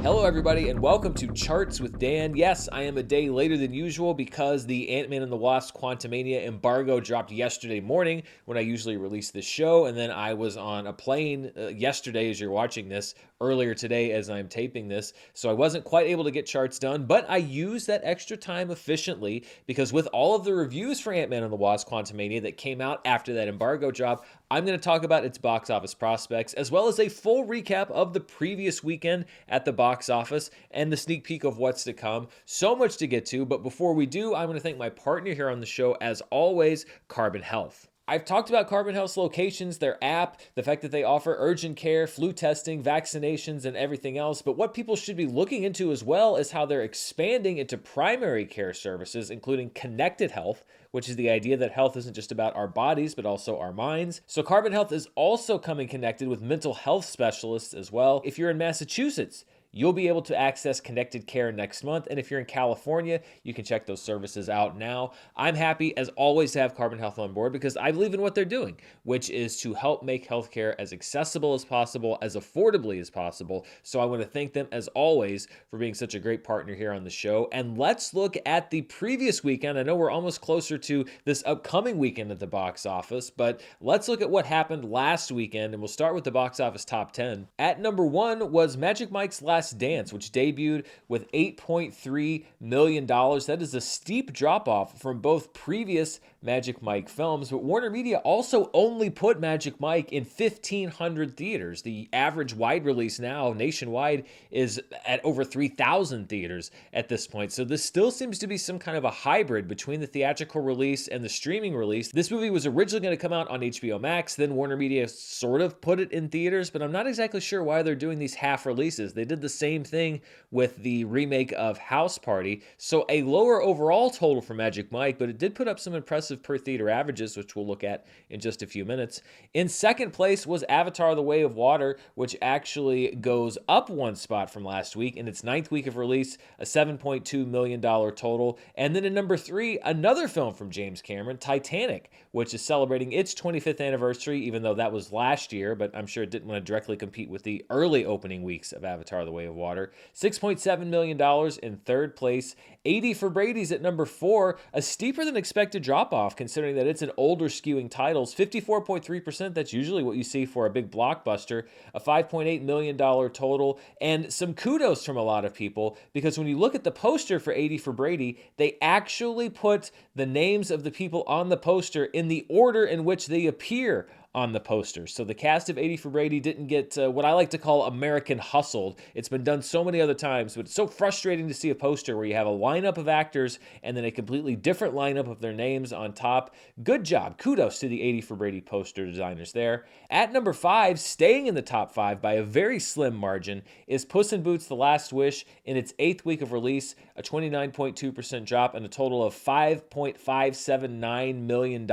Hello everybody and welcome to Charts with Dan. Yes, I am a day later than usual because the Ant-Man and the Wasp Quantumania embargo dropped yesterday morning when I usually release this show, and then I was on a plane yesterday as you're watching this, earlier today as I'm taping this, so I wasn't quite able to get charts done, but I used that extra time efficiently because with all of the reviews for Ant-Man and the Wasp Quantumania that came out after that embargo drop, I'm going to talk about its box office prospects as well as a full recap of the previous weekend at the box office and the sneak peek of what's to come. So much to get to, but before we do, I'm going to thank my partner here on the show, as always, Carbon Health. I've talked about Carbon Health's locations, their app, the fact that they offer urgent care, flu testing, vaccinations, and everything else. But what people should be looking into as well is how they're expanding into primary care services, including connected health, which is the idea that health isn't just about our bodies, but also our minds. So Carbon Health is also coming connected with mental health specialists as well. If you're in Massachusetts, you'll be able to access connected care next month. And if you're in California, you can check those services out now. I'm happy, as always, to have Carbon Health on board because I believe in what they're doing, which is to help make healthcare as accessible as possible, as affordably as possible. So I want to thank them, as always, for being such a great partner here on the show. And let's look at the previous weekend. I know we're almost closer to this upcoming weekend at the box office, but let's look at what happened last weekend, and we'll start with the box office top 10. At number 1 was Magic Mike's Last Dance, which debuted with $8.3 million. That is a steep drop-off from both previous Magic Mike films, but Warner Media also only put Magic Mike in 1,500 theaters. The average wide release now nationwide is at over 3,000 theaters at this point, so this still seems to be some kind of a hybrid between the theatrical release and the streaming release. This movie was originally going to come out on HBO Max, then Warner Media sort of put it in theaters, but I'm not exactly sure why they're doing these half releases. They did the same thing with the remake of House Party, so a lower overall total for Magic Mike, but it did put up some impressive per theater averages, which we'll look at in just a few minutes. In second place was Avatar: The Way of Water, which actually goes up one spot from last week in its 9th week of release, a $7.2 million total. And then in number 3, another film from James Cameron, Titanic, which is celebrating its 25th anniversary, even though that was last year, but I'm sure it didn't want to directly compete with the early opening weeks of Avatar: The Way of Water. $6.7 million in third place. 80 for Brady's at number 4, a steeper than expected drop-off considering that it's an older skewing titles. 54.3%, that's usually what you see for a big blockbuster. A $5.8 million total, and some kudos from a lot of people because when you look at the poster for 80 for Brady, they actually put the names of the people on the poster in the order in which they appear on the poster. So the cast of 80 for Brady didn't get what I like to call American hustled. It's been done so many other times, but it's so frustrating to see a poster where you have a lineup of actors and then a completely different lineup of their names on top. Good job. Kudos to the 80 for Brady poster designers there. At number 5, staying in the top 5 by a very slim margin, is Puss in Boots: The Last Wish in its 8th week of release, a 29.2% drop and a total of $5.579 million.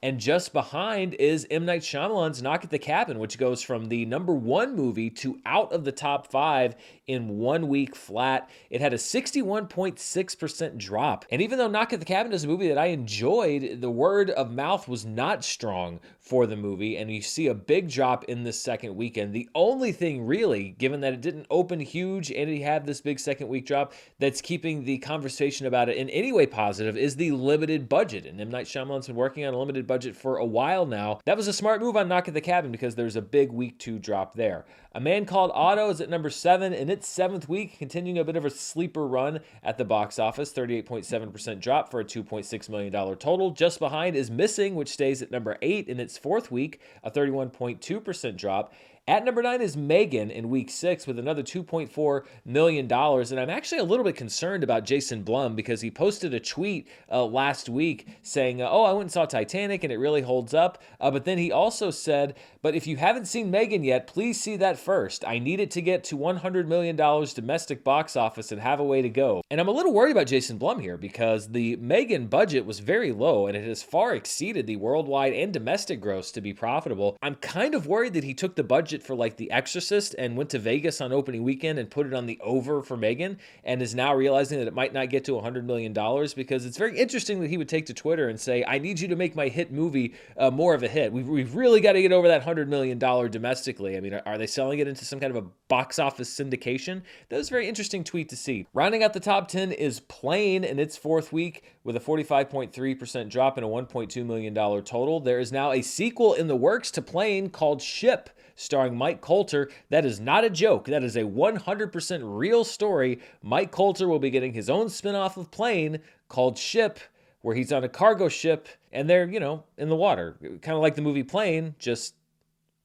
And just behind is M. Night Shyamalan's Knock at the Cabin, which goes from the number 1 movie to out of the top 5 in 1 week flat. It had a 61.6% drop. And even though Knock at the Cabin is a movie that I enjoyed, the word of mouth was not strong for the movie, and you see a big drop in this second weekend. The only thing really, given that it didn't open huge and it had this big second week drop, that's keeping the conversation about it in any way positive is the limited budget. And M. Night Shyamalan's been working on a limited budget for a while now. That was a smart move on Knock at the Cabin because there's a big week 2 drop there. A Man Called Otto is at number 7 in its 7th week, continuing a bit of a sleeper run at the box office, 38.7% drop for a $2.6 million total. Just behind is Missing, which stays at number 8 in its 4th week, a 31.2% drop. At number 9 is Megan in week 6 with another $2.4 million. And I'm actually a little bit concerned about Jason Blum because he posted a tweet last week saying, oh, I went and saw Titanic and it really holds up. But then he also said, but if you haven't seen Megan yet, please see that first. I need it to get to $100 million domestic box office and have a way to go. And I'm a little worried about Jason Blum here because the Megan budget was very low and it has far exceeded the worldwide and domestic gross to be profitable. I'm kind of worried that he took the budget budget for like The Exorcist and went to Vegas on opening weekend and put it on the over for Megan, and is now realizing that it might not get to $100 million, because it's very interesting that he would take to Twitter and say, I need you to make my hit movie more of a hit. We've really got to get over that $100 million domestically. I mean, are they selling it into some kind of a box office syndication? That was a very interesting tweet to see. Rounding out the top 10 is Plane in its fourth week with a 45.3% drop and a $1.2 million total. There is now a sequel in the works to Plane called Ship, starring Mike Colter. That is not a joke. That is a 100% real story. Mike Colter will be getting his own spinoff of Plane called Ship, where he's on a cargo ship and they're, in the water. Kind of like the movie Plane, just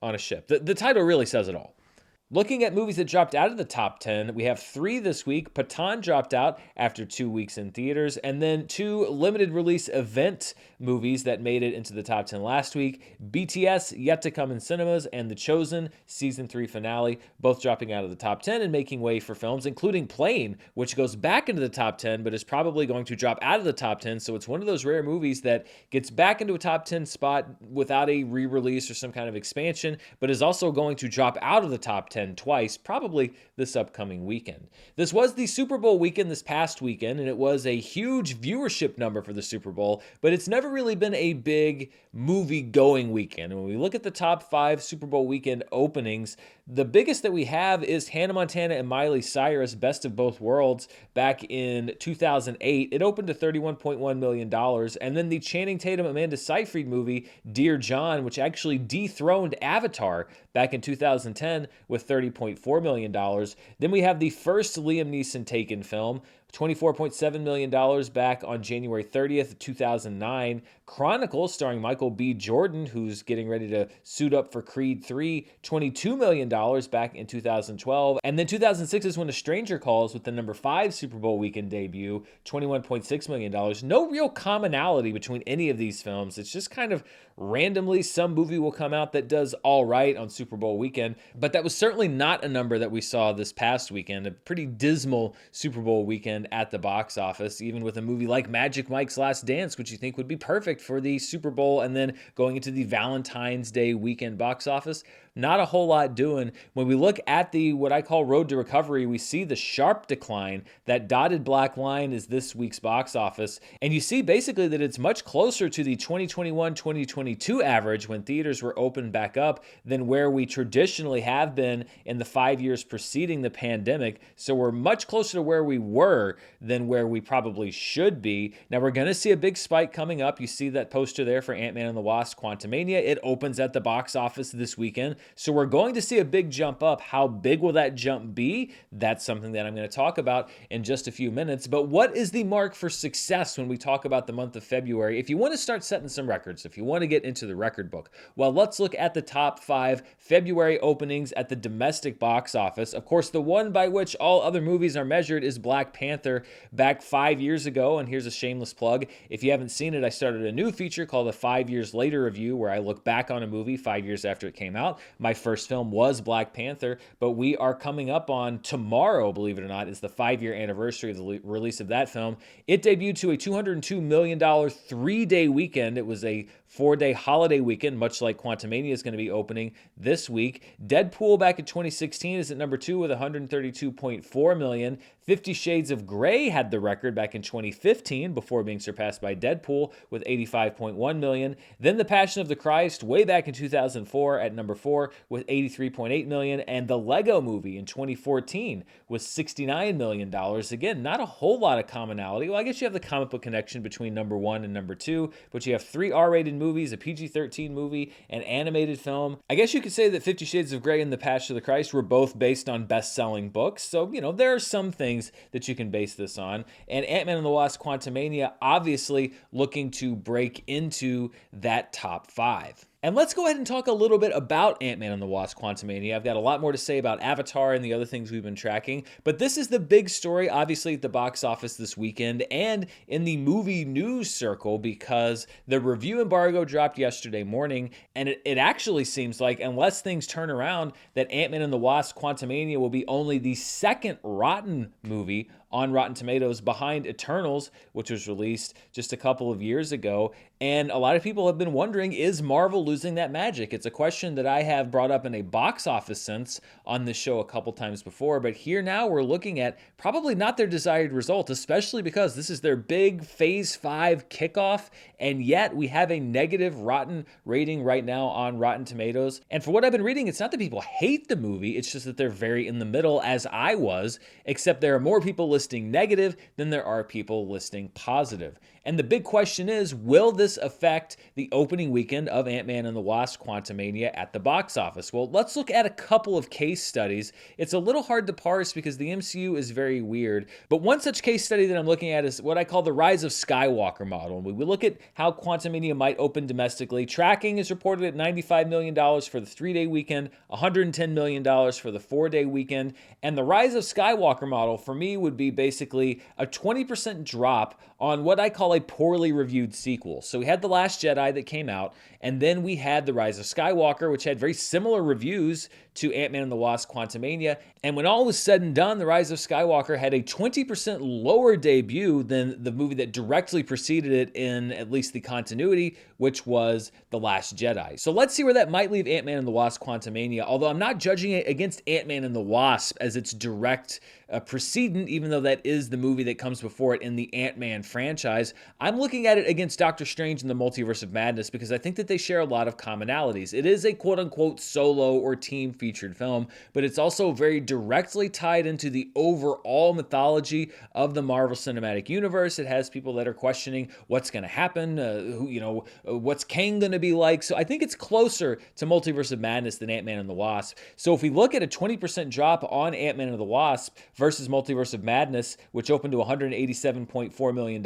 on a ship. The title really says it all. Looking at movies that dropped out of the top 10, we have 3 this week. Pathaan dropped out after 2 weeks in theaters, and then 2 limited release event movies that made it into the top 10 last week. BTS, yet to come in cinemas, and The Chosen season 3 finale, both dropping out of the top 10 and making way for films, including Plane, which goes back into the top 10, but is probably going to drop out of the top 10. So it's one of those rare movies that gets back into a top 10 spot without a re-release or some kind of expansion, but is also going to drop out of the top 10 twice, probably this upcoming weekend. This was the Super Bowl weekend this past weekend, and it was a huge viewership number for the Super Bowl, but it's never really been a big movie-going weekend. And when we look at the top 5 Super Bowl weekend openings, the biggest that we have is Hannah Montana and Miley Cyrus, Best of Both Worlds, back in 2008. It opened to $31.1 million. And then the Channing Tatum, Amanda Seyfried movie, Dear John, which actually dethroned Avatar back in 2010 with $30.4 million. Then we have the first Liam Neeson Taken film, $24.7 million back on January 30th, 2009. Chronicles, starring Michael B. Jordan, who's getting ready to suit up for Creed 3, $22 million back in 2012. And then 2006 is when A Stranger Calls, with the number 5 Super Bowl weekend debut, $21.6 million. No real commonality between any of these films. It's just kind of randomly some movie will come out that does all right on Super Bowl weekend. But that was certainly not a number that we saw this past weekend. A pretty dismal Super Bowl weekend at the box office, even with a movie like Magic Mike's Last Dance, which you think would be perfect for the Super Bowl and then going into the Valentine's Day weekend box office. Not a whole lot doing. When we look at the what I call road to recovery, we see the sharp decline. That dotted black line is this week's box office. And you see basically that it's much closer to the 2021-2022 average when theaters were open back up than where we traditionally have been in the 5 years preceding the pandemic. So we're much closer to where we were than where we probably should be. Now we're going to see a big spike coming up. You see that poster there for Ant-Man and the Wasp: Quantumania. It opens at the box office this weekend. So we're going to see a big jump up. How big will that jump be? That's something that I'm going to talk about in just a few minutes. But what is the mark for success when we talk about the month of February? If you want to start setting some records, if you want to get into the record book, well, let's look at the top 5 February openings at the domestic box office. Of course, the one by which all other movies are measured is Black Panther back 5 years ago. And here's a shameless plug. If you haven't seen it, I started a new feature called a 5 Years Later Review, where I look back on a movie 5 years after it came out. My first film was Black Panther, but we are coming up on tomorrow, believe it or not, is the 5-year anniversary of the release of that film. It debuted to a $202 million 3-day weekend. It was a 4-day holiday weekend, much like Quantumania is going to be opening this week. Deadpool back in 2016 is at number 2 with $132.4 million. 50 Shades of Grey had the record back in 2015 before being surpassed by Deadpool with $85.1 million. Then The Passion of the Christ way back in 2004 at number 4 with $83.8 million. And The Lego Movie in 2014 was $69 million. Again, not a whole lot of commonality. Well, I guess you have the comic book connection between number 1 and number 2, but you have 3 R-rated movies, a PG-13 movie, an animated film. I guess you could say that 50 Shades of Grey and The Passion of the Christ were both based on best-selling books. So, there are some things that you can base this on. And Ant-Man and the Wasp: Quantumania obviously looking to break into that top 5. And let's go ahead and talk a little bit about Ant-Man and the Wasp: Quantumania. I've got a lot more to say about Avatar and the other things we've been tracking, but this is the big story, obviously, at the box office this weekend and in the movie news circle, because the review embargo dropped yesterday morning, and it actually seems like, unless things turn around, that Ant-Man and the Wasp: Quantumania will be only the second rotten movie on Rotten Tomatoes behind Eternals, which was released just a couple of years ago. And a lot of people have been wondering, is Marvel losing that magic? It's a question that I have brought up in a box office sense on this show a couple times before, but here now we're looking at probably not their desired result, especially because this is their big Phase 5 kickoff, and yet we have a negative Rotten rating right now on Rotten Tomatoes. And for what I've been reading, it's not that people hate the movie, it's just that they're very in the middle, as I was, except there are more people listing negative than there are people listing positive. And the big question is, will this affect the opening weekend of Ant-Man and the Wasp: Quantumania at the box office? Well, let's look at a couple of case studies. It's a little hard to parse because the MCU is very weird, but one such case study that I'm looking at is what I call the Rise of Skywalker model. We look at how Quantumania might open domestically. Tracking is reported at $95 million for the 3-day weekend, $110 million for the 4-day weekend, and the Rise of Skywalker model for me would be basically a 20% drop on what I call a poorly reviewed sequel. So we had The Last Jedi that came out, and then we had The Rise of Skywalker, which had very similar reviews to Ant-Man and the Wasp: Quantumania. And when all was said and done, The Rise of Skywalker had a 20% lower debut than the movie that directly preceded it in at least the continuity, which was The Last Jedi. So let's see where that might leave Ant-Man and the Wasp: Quantumania, although I'm not judging it against Ant-Man and the Wasp as its direct precedent, even though that is the movie that comes before it in the Ant-Man franchise. I'm looking at it against Doctor Strange and the Multiverse of Madness because I think that they share a lot of commonalities. It is a quote-unquote solo or team-featured film, but it's also very directly tied into the overall mythology of the Marvel Cinematic Universe. It has people that are questioning what's going to happen, what's Kang going to be like. So I think it's closer to Multiverse of Madness than Ant-Man and the Wasp. So if we look at a 20% drop on Ant-Man and the Wasp versus Multiverse of Madness, which opened to $187.4 million,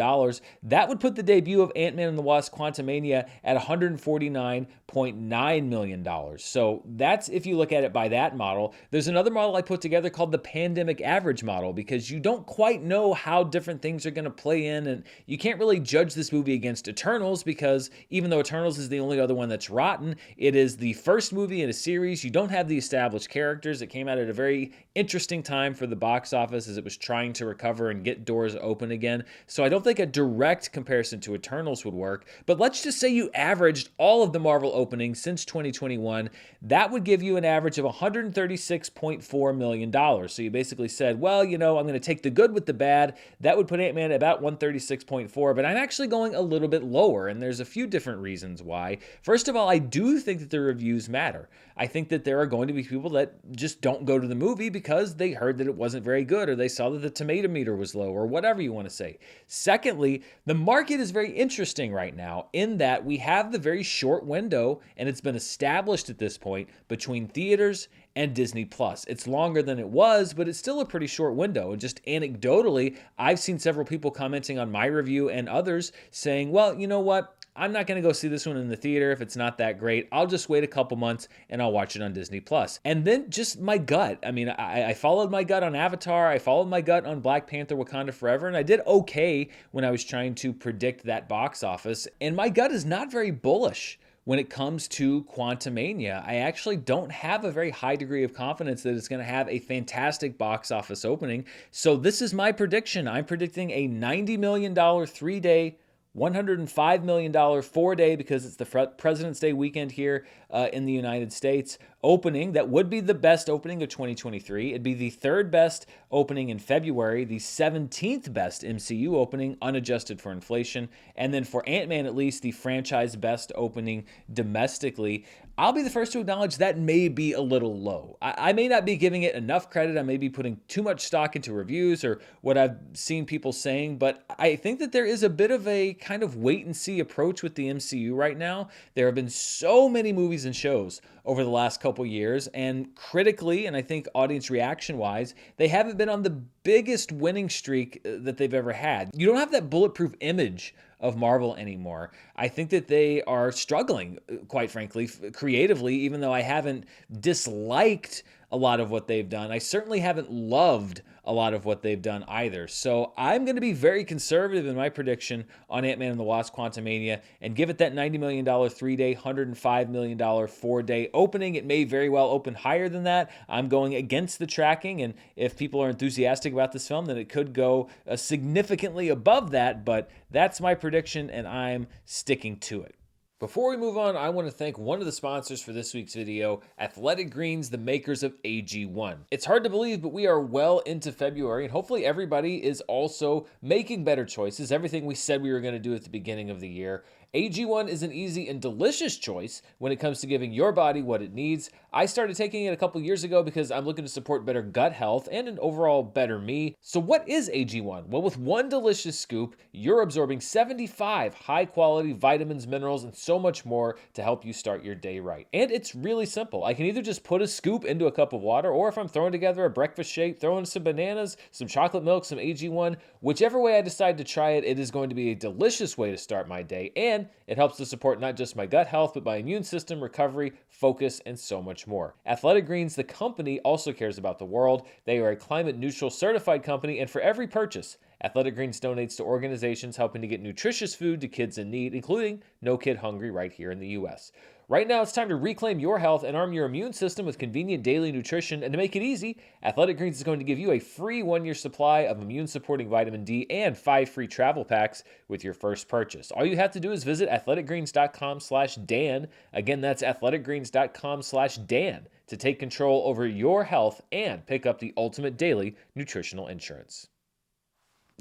that would put the debut of Ant-Man and the Wasp: Quantumania at $149.9 million. So that's if you look at it by that model. There's another model I put together called the pandemic average model because you don't quite know how different things are going to play in, and you can't really judge this movie against Eternals because even though Eternals is the only other one that's rotten, it is the first movie in a series. You don't have the established characters. It came out at a very interesting time for the box office as it was trying to recover and get doors open again. So I don't think a direct comparison to Eternals would work, but let's just say you averaged all of the Marvel openings since 2021. That would give you an average of $136.4 million. So you basically said, well, I'm going to take the good with the bad. That would put Ant-Man at about 136.4, but I'm actually going a little bit lower, and there's a few different reasons why. First of all, I do think that the reviews matter. I think that there are going to be people that just don't go to the movie because they heard that it wasn't very good, or they saw that the tomato meter was low, or whatever you want to say. Secondly, the market is very interesting right now in that we have the very short window, and it's been established at this point, between theaters and Disney Plus. It's longer than it was, but it's still a pretty short window. And just anecdotally, I've seen several people commenting on my review and others saying, well, you know what? I'm not going to go see this one in the theater if it's not that great. I'll just wait a couple months and I'll watch it on Disney Plus. And then just my gut. I mean, I followed my gut on Avatar. I followed my gut on Black Panther: Wakanda Forever, and I did okay when I was trying to predict that box office. And my gut is not very bullish when it comes to Quantumania. I actually don't have a very high degree of confidence that it's going to have a fantastic box office opening. So this is my prediction. I'm predicting a $90 million 3-day, $105 million 4-day, because it's the President's Day weekend here in the United States, opening that would be the best opening of 2023. It'd be the third best opening in February, the 17th best MCU opening, unadjusted for inflation, and then for Ant-Man at least, the franchise best opening domestically. I'll be the first to acknowledge that may be a little low. I may not be giving it enough credit. I may be putting too much stock into reviews or what I've seen people saying, but I think that there is a bit of a kind of wait and see approach with the MCU right now. There have been so many movies and shows over the last couple years, and critically, and I think audience reaction wise, they haven't been on the biggest winning streak that they've ever had. You don't have that bulletproof image of Marvel anymore. I think that they are struggling, quite frankly, creatively, even though I haven't disliked a lot of what they've done. I certainly haven't loved a lot of what they've done either. So I'm going to be very conservative in my prediction on Ant-Man and the Wasp: Quantumania and give it that $90 million 3-day, $105 million 4-day opening. It may very well open higher than that. I'm going against the tracking, and if people are enthusiastic about this film, then it could go significantly above that, but that's my prediction, and I'm sticking to it. Before we move on, I want to thank one of the sponsors for this week's video, Athletic Greens, the makers of AG1. It's hard to believe, but we are well into February, and hopefully everybody is also making better choices, everything we said we were going to do at the beginning of the year. AG1 is an easy and delicious choice when it comes to giving your body what it needs. I started taking it a couple years ago because I'm looking to support better gut health and an overall better me. So what is AG1? Well, with one delicious scoop, you're absorbing 75 high-quality vitamins, minerals, and so much more to help you start your day right. And it's really simple. I can either just put a scoop into a cup of water, or if I'm throwing together a breakfast shake, throw in some bananas, some chocolate milk, some AG1. Whichever way I decide to try it, it is going to be a delicious way to start my day, and it helps to support not just my gut health, but my immune system, recovery, focus, and so much more. Athletic Greens, the company, also cares about the world. They are a climate-neutral certified company, and for every purchase, Athletic Greens donates to organizations helping to get nutritious food to kids in need, including No Kid Hungry right here in the U.S. Right now, it's time to reclaim your health and arm your immune system with convenient daily nutrition. And to make it easy, Athletic Greens is going to give you a free 1-year supply of immune-supporting vitamin D and 5 free travel packs with your first purchase. All you have to do is visit athleticgreens.com/Dan. Again, that's athleticgreens.com/Dan to take control over your health and pick up the ultimate daily nutritional insurance.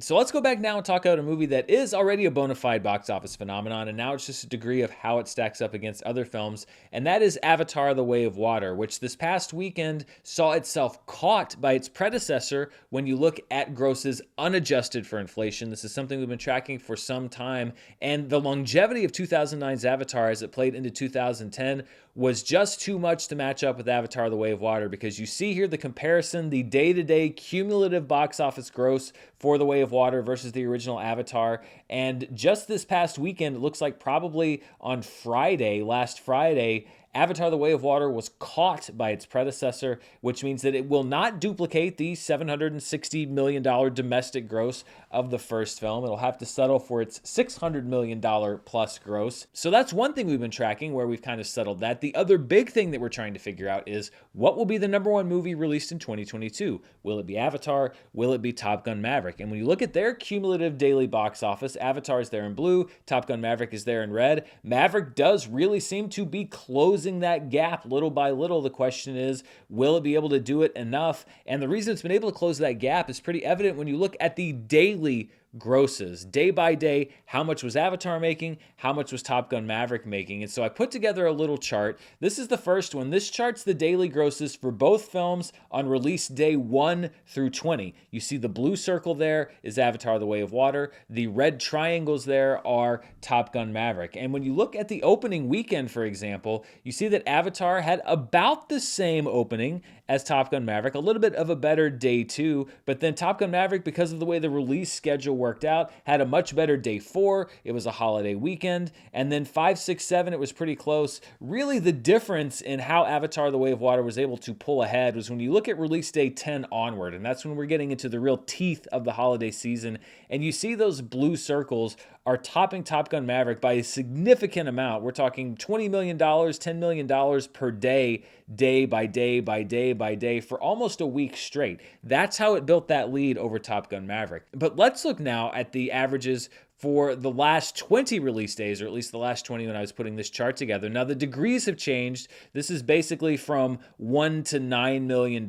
So let's go back now and talk about a movie that is already a bona fide box office phenomenon, and now it's just a degree of how it stacks up against other films, and that is Avatar: The Way of Water, which this past weekend saw itself caught by its predecessor when you look at grosses unadjusted for inflation. This is something we've been tracking for some time, and the longevity of 2009's Avatar as it played into 2010 was just too much to match up with Avatar: The Way of Water, because you see here the comparison, the day-to-day cumulative box office gross for The Way of Water versus the original Avatar. And just this past weekend, it looks like probably on Friday, last Friday, Avatar: The Way of Water was caught by its predecessor, which means that it will not duplicate the $760 million domestic gross of the first film. It'll have to settle for its $600 million plus gross. So that's one thing we've been tracking, where we've kind of settled that. The other big thing that we're trying to figure out is what will be the #1 movie released in 2022? Will it be Avatar? Will it be Top Gun: Maverick? And when you look at their cumulative daily box office, Avatar is there in blue, Top Gun: Maverick is there in red. Maverick does really seem to be closing that gap little by little. The question is, will it be able to do it enough? And the reason it's been able to close that gap is pretty evident when you look at the daily grosses. Day by day, how much was Avatar making? How much was Top Gun: Maverick making? And so I put together a little chart. This is the first one. This charts the daily grosses for both films on release day 1 through 20. You see the blue circle there is Avatar: The Way of Water. The red triangles there are Top Gun: Maverick. And when you look at the opening weekend, for example, you see that Avatar had about the same opening as Top Gun: Maverick, a little bit of a better day 2, but then Top Gun: Maverick, because of the way the release schedule worked out, had a much better day 4. It was a holiday weekend. And then 5, 6, 7, it was pretty close. Really, the difference in how Avatar: The Way of Water was able to pull ahead was when you look at release day 10 onward, and that's when we're getting into the real teeth of the holiday season, and you see those blue circles are topping Top Gun: Maverick by a significant amount. We're talking $20 million, $10 million per day, day by day by day by day for almost a week straight. That's how it built that lead over Top Gun: Maverick. But let's look now at the averages for the last 20 release days, or at least the last 20 when I was putting this chart together. Now, the degrees have changed. This is basically from $1 to $9 million,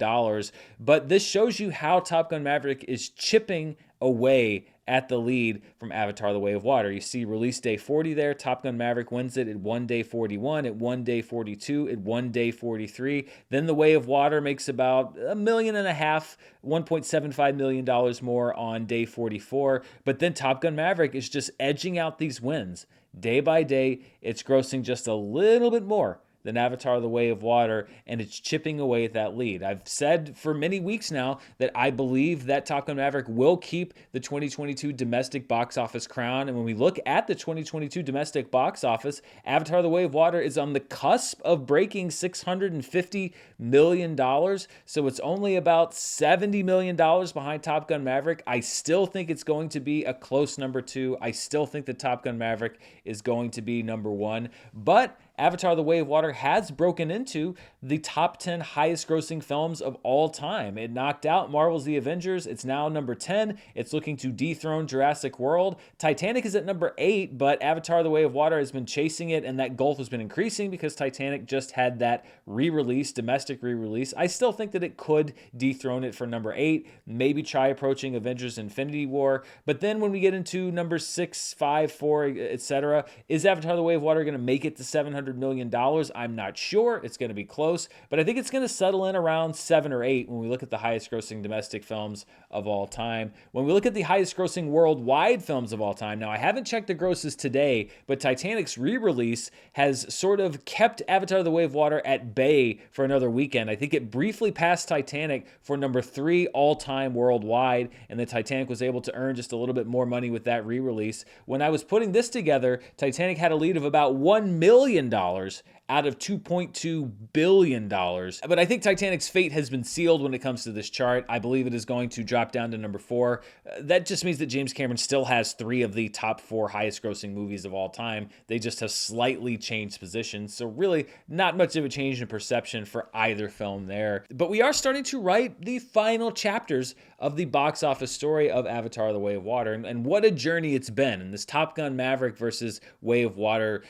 but this shows you how Top Gun: Maverick is chipping away at the lead from Avatar: The Way of Water. You see release day 40 there. Top Gun: Maverick wins it at 1 day 41, at 1 day 42, at 1 day 43. Then The Way of Water makes about $1.5 million, $1.75 million more on day 44. But then Top Gun: Maverick is just edging out these wins. Day by day, it's grossing just a little bit more than Avatar: The Way of Water, and it's chipping away at that lead. I've said for many weeks now that I believe that Top Gun Maverick will keep the 2022 domestic box office crown, and when we look at the 2022 domestic box office, Avatar: The Way of Water is on the cusp of breaking $650 million, so it's only about $70 million behind Top Gun Maverick. I still think it's going to be a close number 2. I still think that Top Gun Maverick is going to be number 1, but Avatar: The Way of Water has broken into the top 10 highest grossing films of all time. It knocked out Marvel's The Avengers. It's now number 10. It's looking to dethrone Jurassic World. Titanic is at number 8, but Avatar: The Way of Water has been chasing it, and that gulf has been increasing because Titanic just had that re-release, domestic re-release. I still think that it could dethrone it for number 8, maybe try approaching Avengers Infinity War. But then when we get into number 6, 5, 4, etc., is Avatar: The Way of Water going to make it to $700 million? I'm not sure. It's going to be close, but I think it's going to settle in around 7 or 8 when we look at the highest grossing domestic films of all time. When we look at the highest grossing worldwide films of all time, now I haven't checked the grosses today, but Titanic's re-release has sort of kept Avatar: The Way of Water at bay for another weekend. I think it briefly passed Titanic for number 3 all-time worldwide, and the Titanic was able to earn just a little bit more money with that re-release. When I was putting this together, Titanic had a lead of about $1 million out of $2.2 billion. But I think Titanic's fate has been sealed when it comes to this chart. I believe it is going to drop down to number 4. That just means that James Cameron still has 3 of the top 4 highest grossing movies of all time. They just have slightly changed positions. So really not much of a change in perception for either film there. But we are starting to write the final chapters of the box office story of Avatar: The Way of Water. And what a journey it's been. And this Top Gun Maverick versus Way of Water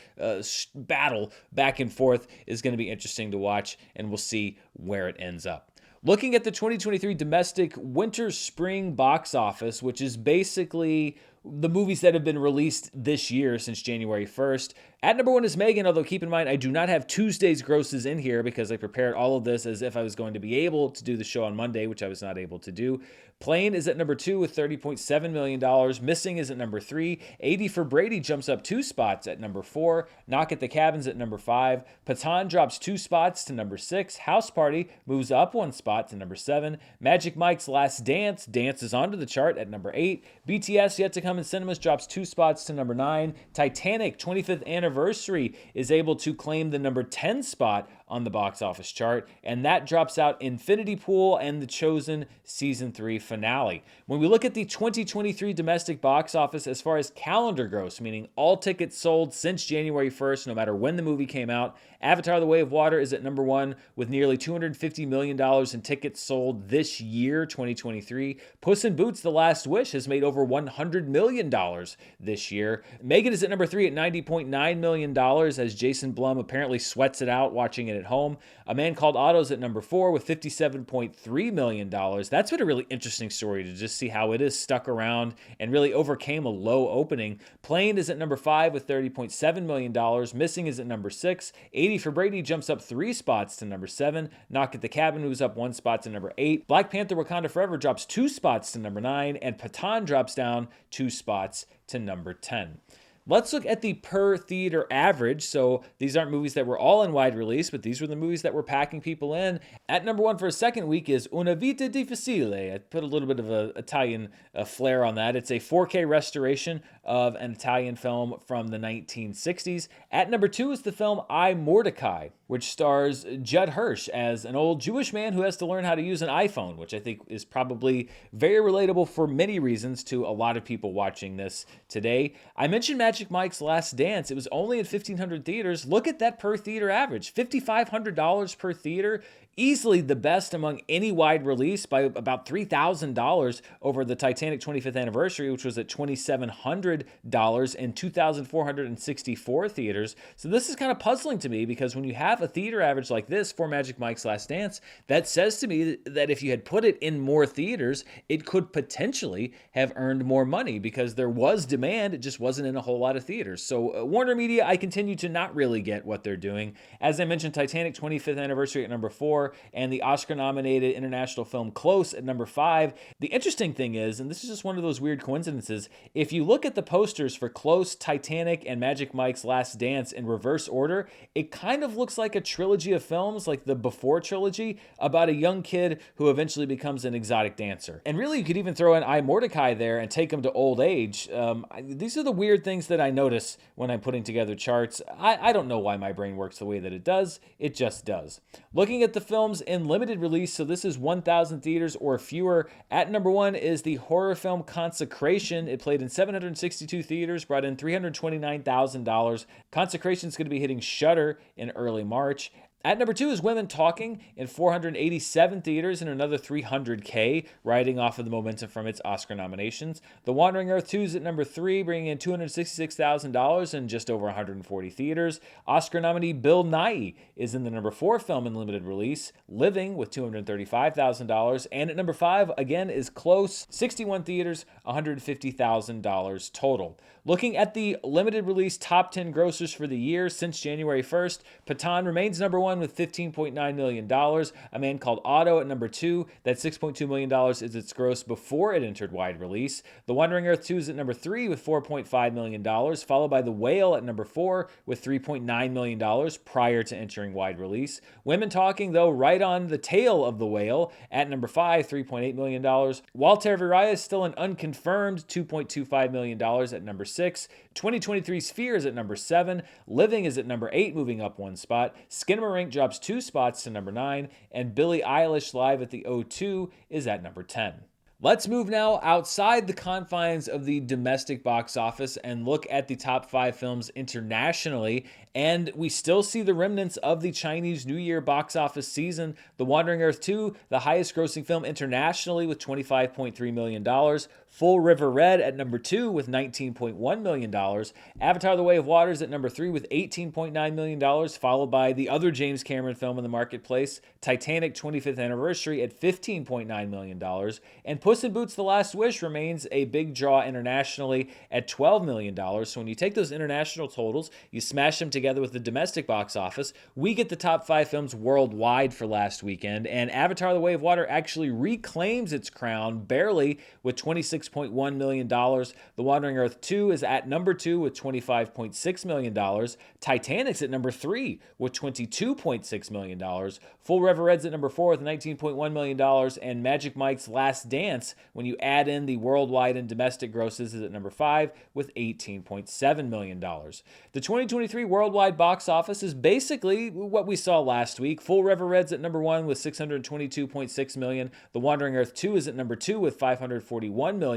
battle back and forth is going to be interesting to watch, and we'll see where it ends up. Looking at the 2023 domestic winter-spring box office, which is basically the movies that have been released this year since January 1st. At number 1 is Megan, although keep in mind I do not have Tuesday's grosses in here because I prepared all of this as if I was going to be able to do the show on Monday, which I was not able to do. Plane is at number 2 with $30.7 million. Missing is at number 3. 80 for Brady jumps up 2 spots at number 4. Knock at the Cabin's at number 5. Patan drops 2 spots to number 6. House Party moves up 1 spot to number 7. Magic Mike's Last Dance dances onto the chart at number 8. BTS Yet to Come in Cinemas drops 2 spots to number 9. Titanic 25th Anniversary is able to claim the number 10 spot on the box office chart, and that drops out Infinity Pool and The Chosen Season 3 finale. When we look at the 2023 domestic box office as far as calendar gross, meaning all tickets sold since January 1st, no matter when the movie came out, Avatar: The Way of Water is at number 1 with nearly $250 million in tickets sold this year, 2023. Puss in Boots: The Last Wish has made over $100 million this year. Megan is at number 3 at $90.9 million as Jason Blum apparently sweats it out watching it at home. A Man Called Otto is at number 4 with $57.3 million. That's been a really interesting story to just see how it is stuck around and really overcame a low opening. Plane is at number 5 with $30.7 million. Missing is at number 6. 80 for Brady jumps up 3 spots to number 7. Knock at the Cabin moves up 1 spot to number 8. Black Panther Wakanda Forever drops 2 spots to number 9. And Patan drops down 2 spots to number 10. Let's look at the per theater average. So these aren't movies that were all in wide release, but these were the movies that were packing people in. At number 1 for a second week is Una Vita Difficile. I put a little bit of an Italian flair on that. It's a 4K restoration of an Italian film from the 1960s. At number 2 is the film I, Mordecai, which stars Judd Hirsch as an old Jewish man who has to learn how to use an iPhone, which I think is probably very relatable for many reasons to a lot of people watching this today. I mentioned Magic Mike's Last Dance. It was only in 1,500 theaters. Look at that per theater average, $5,500 per theater. Easily the best among any wide release by about $3,000 over the Titanic 25th Anniversary, which was at $2,700 in 2,464 theaters. So this is kind of puzzling to me because when you have a theater average like this for Magic Mike's Last Dance, that says to me that if you had put it in more theaters, it could potentially have earned more money because there was demand. It just wasn't in a whole whole lot of theaters. So Warner Media, I continue to not really get what they're doing. As I mentioned, Titanic 25th anniversary at number 4, and the Oscar-nominated international film Close at number 5. The interesting thing is, and this is just one of those weird coincidences, if you look at the posters for Close, Titanic, and Magic Mike's Last Dance in reverse order, it kind of looks like a trilogy of films, like the Before trilogy, about a young kid who eventually becomes an exotic dancer. And really, you could even throw in I, Mordecai there and take him to old age. These are the weird things that I notice when I'm putting together charts. I don't know why my brain works the way that it does. It just does. Looking at the films in limited release, so this is 1,000 theaters or fewer. At number 1 is the horror film Consecration. It played in 762 theaters, brought in $329,000. Consecration is going to be hitting Shudder in early March. At number 2 is Women Talking in 487 theaters and another $300K, riding off of the momentum from its Oscar nominations. The Wandering Earth 2 is at number 3, bringing in $266,000 in just over 140 theaters. Oscar nominee Bill Nighy is in the number 4 film in limited release, Living, with $235,000. And at number 5, again, is Close, 61 theaters, $150,000 total. Looking at the limited release top 10 grossers for the year since January 1st, Pathan remains number 1 with $15.9 million. A Man Called Otto at number 2. That $6.2 million is its gross before it entered wide release. The Wandering Earth 2 is at number 3 with $4.5 million, followed by The Whale at number 4 with $3.9 million prior to entering wide release. Women Talking, though, right on the tail of The Whale at number 5, $3.8 million. Walter Viraya is still an unconfirmed $2.25 million at number 6. 2023's Fear is at number 7. Living is at number 8, moving up 1 spot. Skinamarink drops 2 spots to number 9. And Billie Eilish Live at the O2 is at number 10. Let's move now outside the confines of the domestic box office and look at the top 5 films internationally. And we still see the remnants of the Chinese New Year box office season. The Wandering Earth 2, the highest grossing film internationally with $25.3 million. Full River Red at number 2 with $19.1 million. Avatar: The Way of Water is at number 3 with $18.9 million, followed by the other James Cameron film in the marketplace, Titanic 25th Anniversary at $15.9 million. And Puss in Boots: The Last Wish remains a big draw internationally at $12 million. So when you take those international totals, you smash them together with the domestic box office, we get the top 5 films worldwide for last weekend. And Avatar: The Way of Water actually reclaims its crown barely with $26.1 million. The Wandering Earth 2 is at number 2 with $25.6 million. Titanic's at number 3 with $22.6 million. Full River Red's at number 4 with $19.1 million. And Magic Mike's Last Dance, when you add in the worldwide and domestic grosses, is at number 5 with $18.7 million. The 2023 worldwide box office is basically what we saw last week. Full River Red's at number 1 with $622.6 million. The Wandering Earth 2 is at number 2 with $541 million.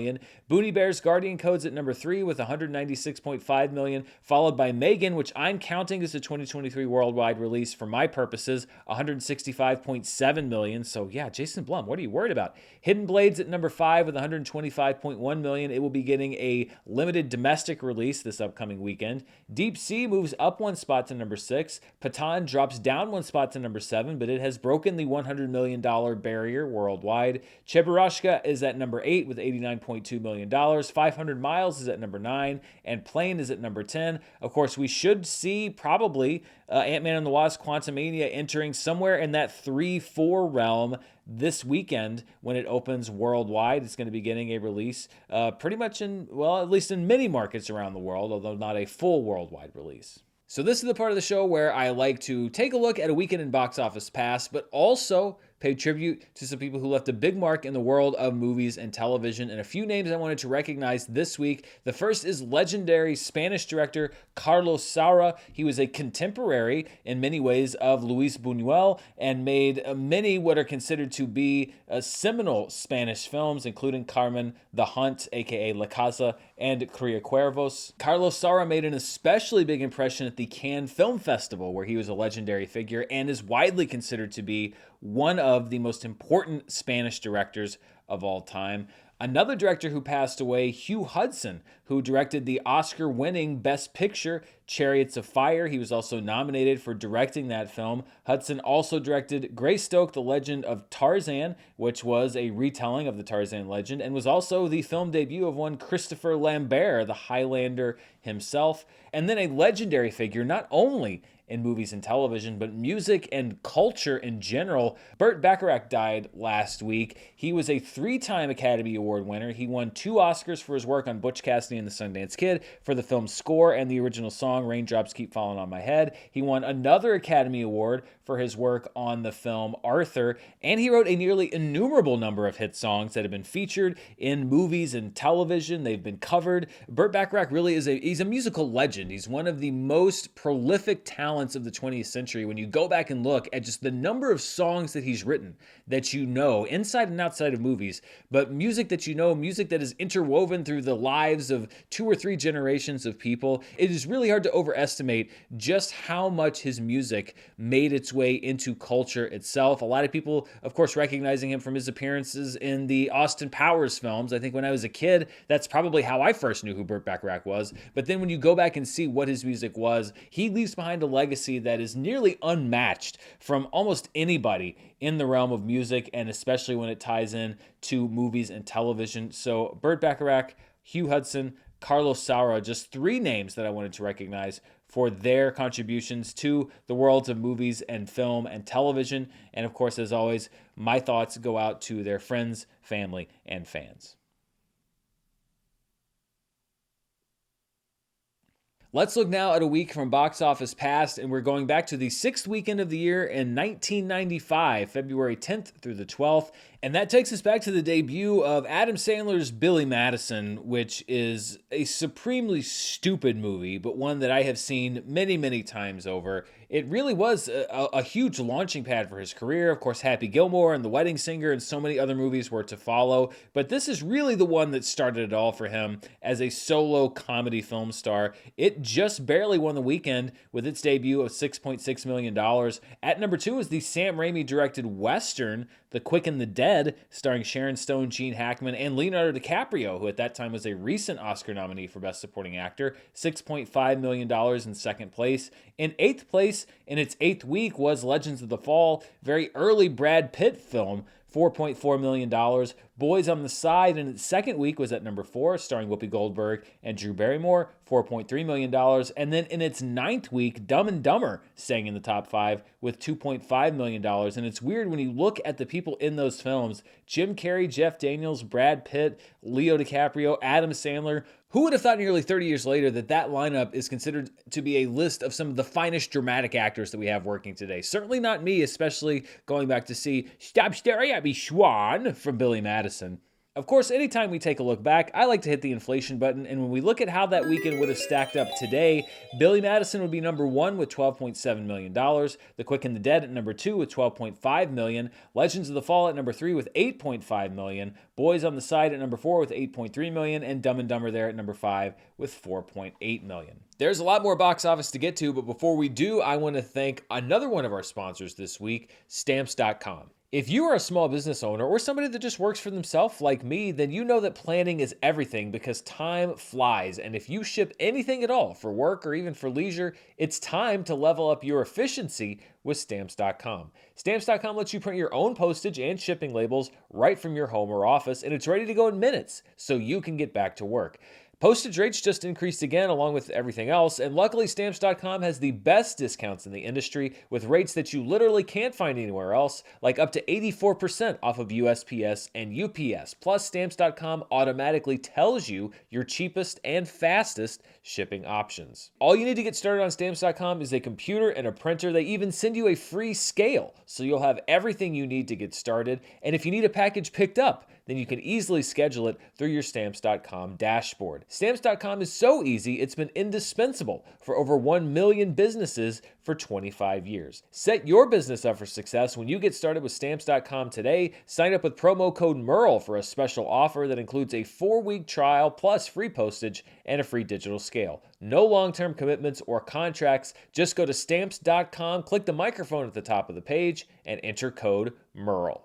Boonie Bear's Guardian Code's at number 3 with $196.5 million, followed by Megan, which I'm counting as a 2023 worldwide release for my purposes, $165.7 million. So yeah, Jason Blum, what are you worried about? Hidden Blades at number 5 with $125.1 million. It will be getting a limited domestic release this upcoming weekend. Deep Sea moves up 1 spot to number 6. Pathan drops down 1 spot to number 7, but it has broken the $100 million barrier worldwide. Cheburashka is at number 8 with $89.2 million. 500 Miles is at number 9, and Plane is at number 10. Of course, we should see probably Ant-Man and the Wasp: Quantumania entering somewhere in that 3-4 realm this weekend when it opens worldwide. It's going to be getting a release pretty much in, well, at least in many markets around the world, although not a full worldwide release. So this is the part of the show where I like to take a look at a weekend in box office pass, but also pay tribute to some people who left a big mark in the world of movies and television, and a few names I wanted to recognize this week. The first is legendary Spanish director Carlos Saura. He was a contemporary in many ways of Luis Buñuel and made many what are considered to be seminal Spanish films, including Carmen, The Hunt, aka La Casa, and Cría Cuervos. Carlos Saura made an especially big impression at the Cannes Film Festival, where he was a legendary figure and is widely considered to be one of the most important Spanish directors of all time. Another director who passed away, Hugh Hudson, who directed the Oscar-winning Best Picture, Chariots of Fire. He was also nominated for directing that film. Hudson also directed Greystoke, The Legend of Tarzan, which was a retelling of the Tarzan legend, and was also the film debut of one Christopher Lambert, the Highlander himself. And then a legendary figure, not only in movies and television, but music and culture in general. Burt Bacharach died last week. He was a 3-time Academy Award winner. He won 2 Oscars for his work on Butch Cassidy and the Sundance Kid for the film's score and the original song Raindrops Keep Falling on My Head. He won another Academy Award for his work on the film Arthur, and he wrote a nearly innumerable number of hit songs that have been featured in movies and television. They've been covered. Burt Bacharach really is he's a musical legend. He's one of the most prolific talents of the 20th century. When you go back and look at just the number of songs that he's written that you know, inside and outside of movies, but music that you know, music that is interwoven through the lives of 2 or 3 generations of people, it is really hard to overestimate just how much his music made its way into culture itself. A lot of people, of course, recognizing him from his appearances in the Austin Powers films. I think when I was a kid, that's probably how I first knew who Burt Bacharach was. But then when you go back and see what his music was, he leaves behind a legacy that is nearly unmatched from almost anybody in the realm of music, and especially when it ties in to movies and television. So Burt Bacharach, Hugh Hudson, Carlos Saura, just 3 names that I wanted to recognize for their contributions to the worlds of movies and film and television. And of course, as always, my thoughts go out to their friends, family, and fans. Let's look now at a week from box office past, and we're going back to the 6th weekend of the year in 1995, February 10th through the 12th. And that takes us back to the debut of Adam Sandler's Billy Madison, which is a supremely stupid movie, but one that I have seen many, many times over. It really was a huge launching pad for his career. Of course, Happy Gilmore and The Wedding Singer and so many other movies were to follow, but this is really the one that started it all for him as a solo comedy film star. It just barely won the weekend with its debut of $6.6 million. At number 2 is the Sam Raimi-directed Western, The Quick and the Dead, starring Sharon Stone, Gene Hackman, and Leonardo DiCaprio, who at that time was a recent Oscar nominee for Best Supporting Actor. $6.5 million in second place. In 8th place, in its 8th week, was Legends of the Fall, very early Brad Pitt film, $4.4 million. Boys on the Side in its 2nd week was at number 4, starring Whoopi Goldberg and Drew Barrymore, $4.3 million. And then in its 9th week, Dumb and Dumber staying in the top 5 with $2.5 million. And it's weird when you look at the people in those films: Jim Carrey, Jeff Daniels, Brad Pitt, Leo DiCaprio, Adam Sandler. Who would have thought nearly 30 years later that that lineup is considered to be a list of some of the finest dramatic actors that we have working today? Certainly not me, especially going back to see Stop Staring at Me, Schwan from Billy Madison. Of course, anytime we take a look back, I like to hit the inflation button, and when we look at how that weekend would have stacked up today, Billy Madison would be number 1 with $12.7 million, The Quick and the Dead at number 2 with $12.5 million, Legends of the Fall at number 3 with $8.5 million, Boys on the Side at number 4 with $8.3 million, and Dumb and Dumber there at number 5 with $4.8 million. There's a lot more box office to get to, but before we do, I want to thank another one of our sponsors this week, Stamps.com. If you are a small business owner or somebody that just works for themselves like me, then you know that planning is everything because time flies. And if you ship anything at all for work or even for leisure, it's time to level up your efficiency with Stamps.com. Stamps.com lets you print your own postage and shipping labels right from your home or office, and it's ready to go in minutes so you can get back to work. Postage rates just increased again along with everything else, and luckily Stamps.com has the best discounts in the industry with rates that you literally can't find anywhere else, like up to 84% off of USPS and UPS. Plus, Stamps.com automatically tells you your cheapest and fastest shipping options. All you need to get started on Stamps.com is a computer and a printer. They even send you a free scale, so you'll have everything you need to get started. And if you need a package picked up, then you can easily schedule it through your Stamps.com dashboard. Stamps.com is so easy, it's been indispensable for over 1 million businesses for 25 years. Set your business up for success when you get started with Stamps.com today. Sign up with promo code Murrell for a special offer that includes a 4-week trial plus free postage and a free digital scale. No long-term commitments or contracts. Just go to Stamps.com, click the microphone at the top of the page, and enter code Murrell.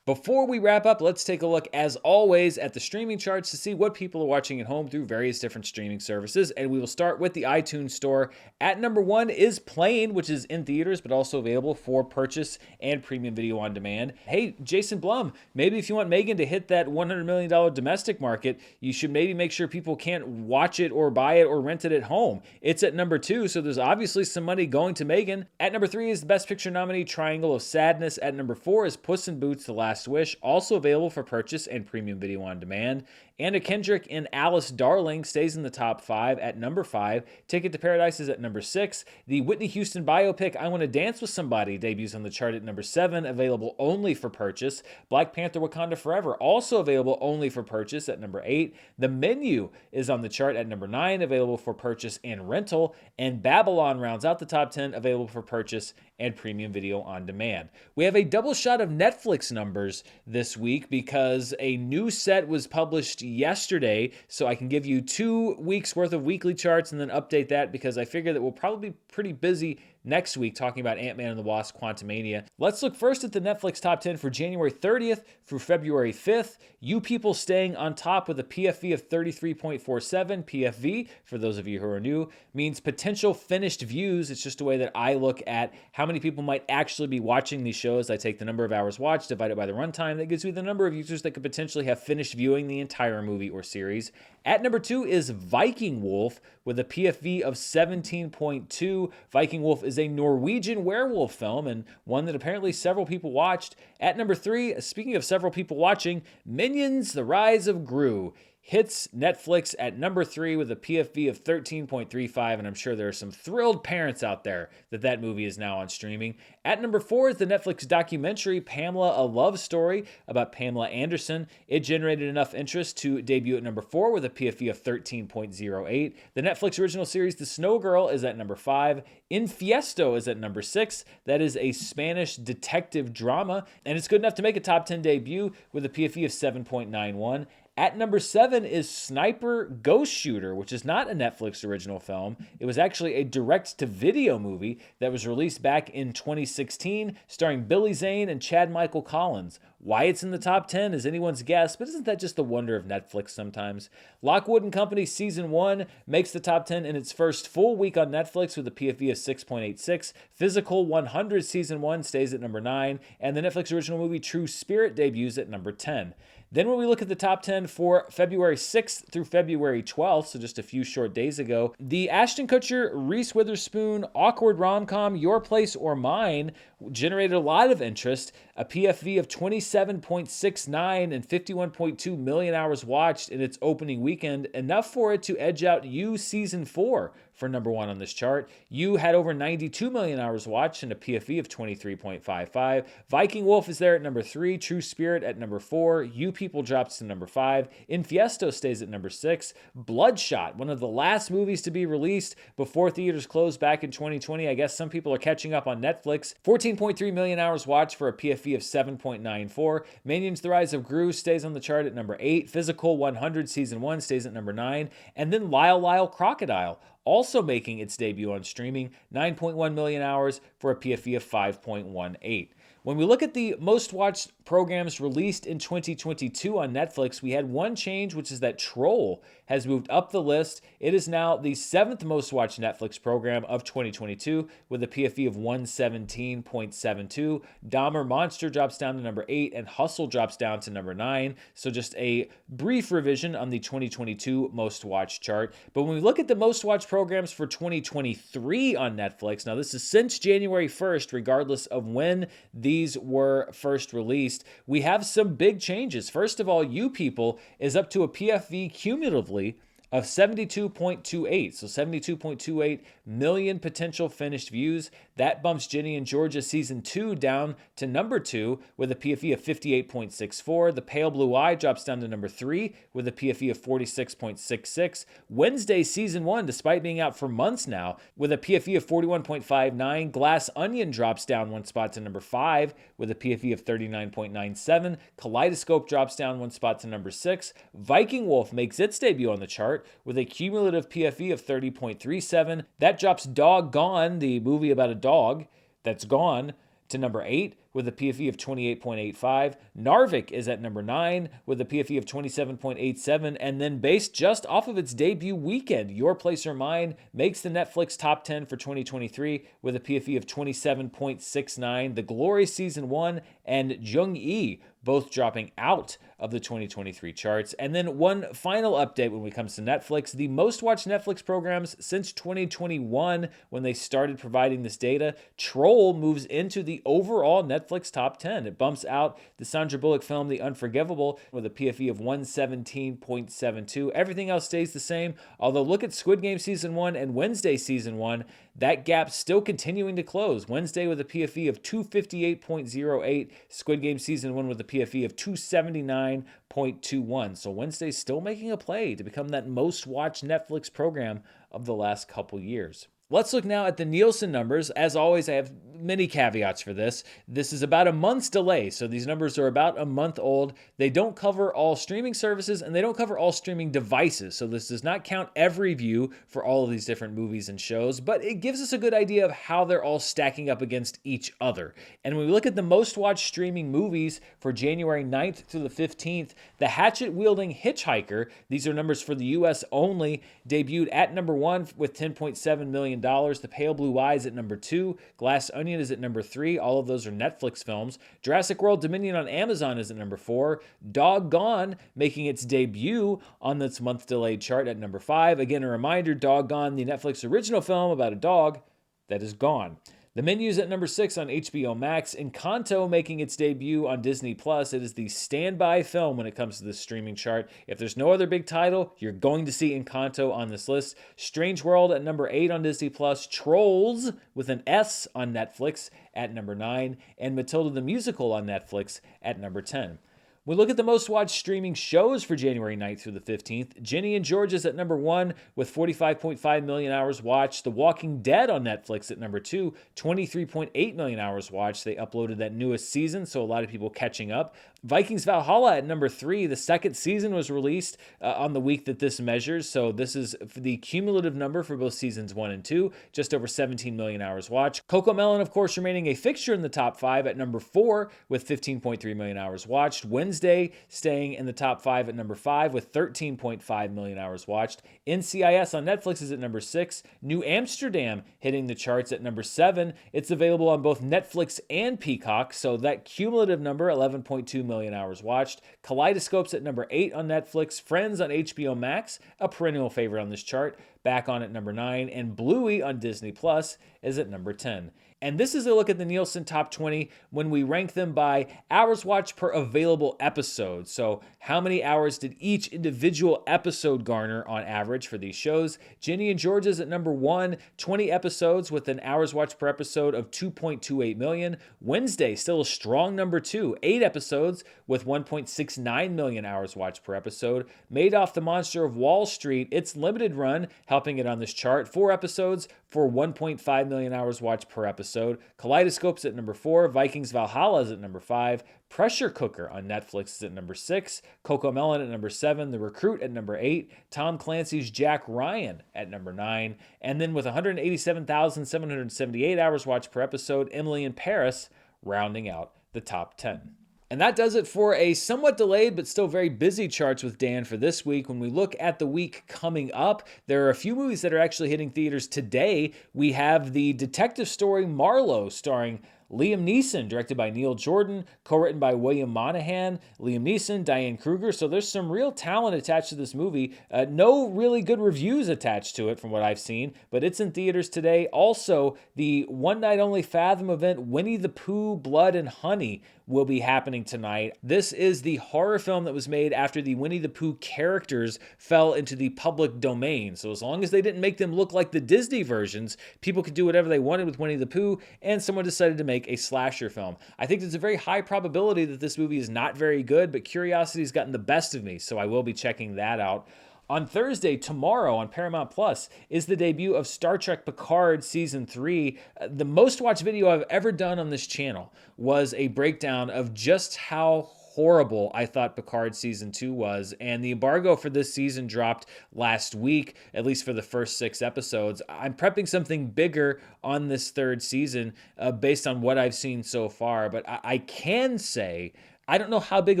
Before we wrap up, let's take a look, as always, at the streaming charts to see what people are watching at home through various different streaming services. And we will start with the iTunes Store. At number 1 is Plane, which is in theaters, but also available for purchase and premium video on demand. Hey, Jason Blum, maybe if you want Megan to hit that $100 million domestic market, you should maybe make sure people can't watch it or buy it or rent it at home. It's at number 2, so there's obviously some money going to Megan. At number 3 is the Best Picture nominee, Triangle of Sadness. At number 4 is Puss in Boots: The Last Wish, also available for purchase and premium video on demand. Anna Kendrick in Alice Darling stays in the top 5 at number 5. Ticket to Paradise is at number 6. The Whitney Houston biopic I Want to Dance with Somebody debuts on the chart at number 7, available only for purchase. Black Panther: Wakanda Forever, also available only for purchase at number 8. The Menu is on the chart at number 9, available for purchase and rental. And Babylon rounds out the top 10, available for purchase and premium video on demand. We have a double shot of Netflix numbers this week because a new set was published yesterday, so I can give you 2 weeks worth of weekly charts and then update that, because I figure that we'll probably be pretty busy next week talking about Ant-Man and the Wasp: Quantumania. Let's look first at the Netflix top 10 for January 30th through February 5th. You People staying on top with a PFV of 33.47. PFV, for those of you who are new, means potential finished views. It's just a way that I look at how many people might actually be watching these shows. I take the number of hours watched, divide it by the runtime. That gives me the number of users that could potentially have finished viewing the entire movie or series. At number 2 is Viking Wolf with a PFV of 17.2. Viking Wolf is a Norwegian werewolf film, and one that apparently several people watched. At number 3, speaking of several people watching, Minions: The Rise of Gru hits Netflix at number 3 with a PFV of 13.35, and I'm sure there are some thrilled parents out there that that movie is now on streaming. At number 4 is the Netflix documentary Pamela: A Love Story about Pamela Anderson. It generated enough interest to debut at number 4 with a PFV of 13.08. The Netflix original series The Snow Girl is at number 5. Infiesto is at number 6. That is a Spanish detective drama, and it's good enough to make a top 10 debut with a PFV of 7.91. At number 7 is Sniper Ghost Shooter, which is not a Netflix original film. It was actually a direct-to-video movie that was released back in 2016, starring Billy Zane and Chad Michael Collins. Why it's in the top 10 is anyone's guess, but isn't that just the wonder of Netflix sometimes? Lockwood & Company Season 1 makes the top 10 in its first full week on Netflix with a PFV of 6.86. Physical 100 Season 1 stays at number 9, and the Netflix original movie True Spirit debuts at number 10. Then when we look at the top 10 for February 6th through February 12th, so just a few short days ago, the Ashton Kutcher, Reese Witherspoon, awkward rom-com Your Place or Mine generated a lot of interest, a PFV of 27.69 and 51.2 million hours watched in its opening weekend, enough for it to edge out You Season 4 for number 1 on this chart. You had over 92 million hours watched and a PFV of 23.55. Viking Wolf is there at number 3. True Spirit at number 4. You People drops to number 5. Infiesto stays at number 6. Bloodshot, one of the last movies to be released before theaters closed back in 2020. I guess some people are catching up on Netflix. 14.3 million hours watched for a PFV of 7.94. Minions: The Rise of Gru stays on the chart at number 8. Physical 100 Season 1 stays at number 9. And then Lyle Lyle Crocodile, also making its debut on streaming, 9.1 million hours for a PFV of 5.18. When we look at the most watched programs released in 2022 on Netflix, we had one change, which is that Troll has moved up the list. It is now the 7th most watched Netflix program of 2022 with a PFV of 117.72. Dahmer Monster drops down to number 8 and Hustle drops down to number 9. So just a brief revision on the 2022 most watched chart. But when we look at the most watched programs for 2023 on Netflix, now this is since January 1st, regardless of when these were first released, we have some big changes. First of all, You People is up to a PFV cumulatively of 72.28. So 72.28 million potential finished views. That bumps Ginny and Georgia Season 2 down to number 2 with a PFV of 58.64. The Pale Blue Eye drops down to number 3 with a PFV of 46.66. Wednesday Season 1, despite being out for months now, with a PFV of 41.59. Glass Onion drops down one spot to number 5 with a PFV of 39.97. Kaleidoscope drops down one spot to number 6. Viking Wolf makes its debut on the chart with a cumulative PFV of 30.37. That drops Doggone, the movie about a dog that's gone, to number 8. with a PFE of 28.85. Narvik is at number 9 with a PFE of 27.87. And then based just off of its debut weekend, Your Place or Mine makes the Netflix top 10 for 2023 with a PFE of 27.69. The Glory Season 1 and Jung-E both dropping out of the 2023 charts. And then one final update when it comes to Netflix. The most watched Netflix programs since 2021, when they started providing this data, Troll moves into the overall Netflix top 10. It bumps out the Sandra Bullock film The Unforgivable with a PFE of 117.72. Everything else stays the same, although look at Squid Game Season 1 and Wednesday Season 1. That gap's still continuing to close. Wednesday with a PFE of 258.08. Squid Game Season 1 with a PFE of 279.21. So Wednesday's still making a play to become that most watched Netflix program of the last couple years. Let's look now at the Nielsen numbers. As always, I have many caveats for this. This is about a month's delay, so these numbers are about a month old. They don't cover all streaming services, and they don't cover all streaming devices, so this does not count every view for all of these different movies and shows, but it gives us a good idea of how they're all stacking up against each other. And when we look at the most watched streaming movies for January 9th through the 15th, The Hatchet-Wielding Hitchhiker, these are numbers for the US only, debuted at number 1 with $10.7 million. The Pale Blue Eyes at number 2. Glass Onion is at number 3. All of those are Netflix films. Jurassic World Dominion on Amazon is at number 4. Doggone making its debut on this month delayed chart at number 5. Again, a reminder, Doggone, the Netflix original film about a dog that is gone. The Menu's at number 6 on HBO Max. Encanto making its debut on Disney+. It is the standby film when it comes to the streaming chart. If there's no other big title, you're going to see Encanto on this list. Strange World at number 8 on Disney+. Trolls with an S on Netflix at number 9. And Matilda the Musical on Netflix at number 10. We look at the most watched streaming shows for January 9th through the 15th. Ginny and George is at number 1 with 45.5 million hours watched. The Walking Dead on Netflix at number 2, 23.8 million hours watched. They uploaded that newest season, so a lot of people catching up. Vikings Valhalla at number 3. The second season was released on the week that this measures, so this is the cumulative number for both seasons 1 and 2, just over 17 million hours watched. Cocomelon, of course, remaining a fixture in the top 5 at number 4 with 15.3 million hours watched. Wednesday staying in the top 5 at number 5 with 13.5 million hours watched. NCIS on Netflix is at number 6. New Amsterdam hitting the charts at number 7. It's available on both Netflix and Peacock, so that cumulative number, 11.2 million hours watched. Kaleidoscope's at number 8 on Netflix. Friends on HBO Max, a perennial favorite on this chart, back on at number 9. And Bluey on Disney Plus is at number 10. And this is a look at the Nielsen Top 20 when we rank them by hours watched per available episode. So how many hours did each individual episode garner on average for these shows? Ginny and George is at number 1, 20 episodes with an hours watched per episode of 2.28 million. Wednesday, still a strong number 2, 8 episodes with 1.69 million hours watched per episode. Madoff the Monster of Wall Street, its limited run, helping it on this chart. 4 episodes for 1.5 million hours watched per episode. Kaleidoscope's at number 4. Vikings Valhalla is at number 5. Pressure Cooker on Netflix is at number 6. Cocomelon at number 7. The Recruit at number 8. Tom Clancy's Jack Ryan at number 9. And then with 187,778 hours watched per episode, Emily in Paris rounding out the top 10. And that does it for a somewhat delayed but still very busy charts with Dan for this week. When we look at the week coming up, there are a few movies that are actually hitting theaters today. We have the detective story Marlowe starring Liam Neeson, directed by Neil Jordan, co-written by William Monahan, Liam Neeson, Diane Kruger. So there's some real talent attached to this movie. No really good reviews attached to it from what I've seen, but it's in theaters today. Also, the one-night-only Fathom event, Winnie the Pooh, Blood and Honey, will be happening tonight. This is the horror film that was made after the Winnie the Pooh characters fell into the public domain. So as long as they didn't make them look like the Disney versions, people could do whatever they wanted with Winnie the Pooh, and someone decided to make a slasher film. I think there's a very high probability that this movie is not very good, but curiosity's gotten the best of me, so I will be checking that out. On Thursday, tomorrow, on Paramount Plus, is the debut of Star Trek Picard Season 3. The most watched video I've ever done on this channel was a breakdown of just how horrible I thought Picard Season 2 was. And the embargo for this season dropped last week, at least for the first 6 episodes. I'm prepping something bigger on this third season based on what I've seen so far. But I can say, I don't know how big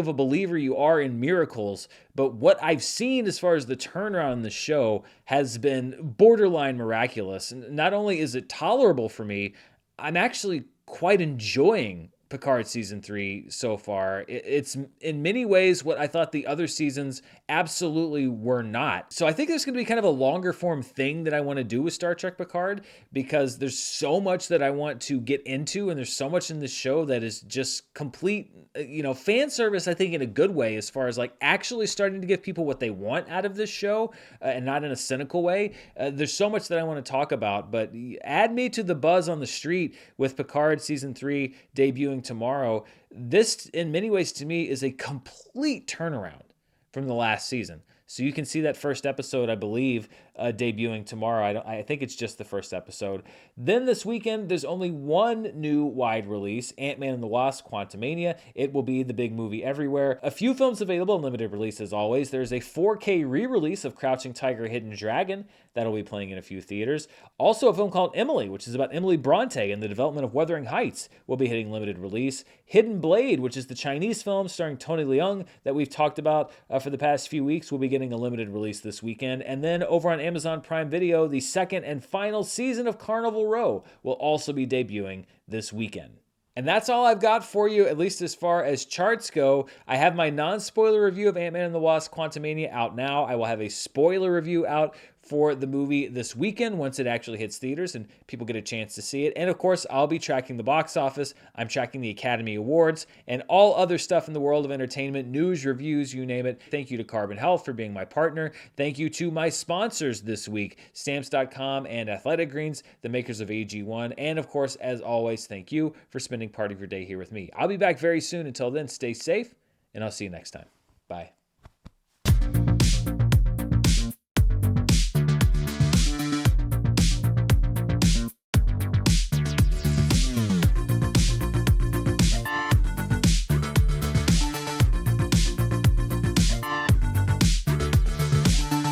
of a believer you are in miracles, but what I've seen as far as the turnaround in the show has been borderline miraculous. And not only is it tolerable for me, I'm actually quite enjoying Picard Season 3 so far. It's in many ways what I thought the other seasons absolutely were not. So I think there's going to be kind of a longer form thing that I want to do with Star Trek Picard, because there's so much that I want to get into, and there's so much in this show that is just complete, fan service, I think, in a good way, as far as like actually starting to give people what they want out of this show, and not in a cynical way. There's so much that I want to talk about, but add me to the buzz on the street with Picard Season 3 debuting tomorrow. This, in many ways, to me, is a complete turnaround from the last season. So you can see that first episode, I believe, debuting tomorrow. I think it's just the first episode. Then this weekend, there's only one new wide release, Ant-Man and the Wasp: Quantumania. It will be the big movie everywhere. A few films available in limited release as always. There's a 4K re-release of Crouching Tiger, Hidden Dragon. That'll be playing in a few theaters. Also a film called Emily, which is about Emily Bronte and the development of Wuthering Heights, will be hitting limited release. Hidden Blade, which is the Chinese film starring Tony Leung that we've talked about for the past few weeks, will be getting a limited release this weekend. And then over on Amazon Prime Video, the second and final season of Carnival Row will also be debuting this weekend. And that's all I've got for you, at least as far as charts go. I have my non-spoiler review of Ant-Man and the Wasp: Quantumania out now. I will have a spoiler review out for the movie this weekend once it actually hits theaters and people get a chance to see it. And of course, I'll be tracking the box office. I'm tracking the Academy Awards and all other stuff in the world of entertainment, news, reviews, you name it. Thank you to Carbon Health for being my partner. Thank you to my sponsors this week, Stamps.com and Athletic Greens, the makers of AG1. And of course, as always, thank you for spending part of your day here with me. I'll be back very soon. Until then, stay safe, and I'll see you next time. Bye.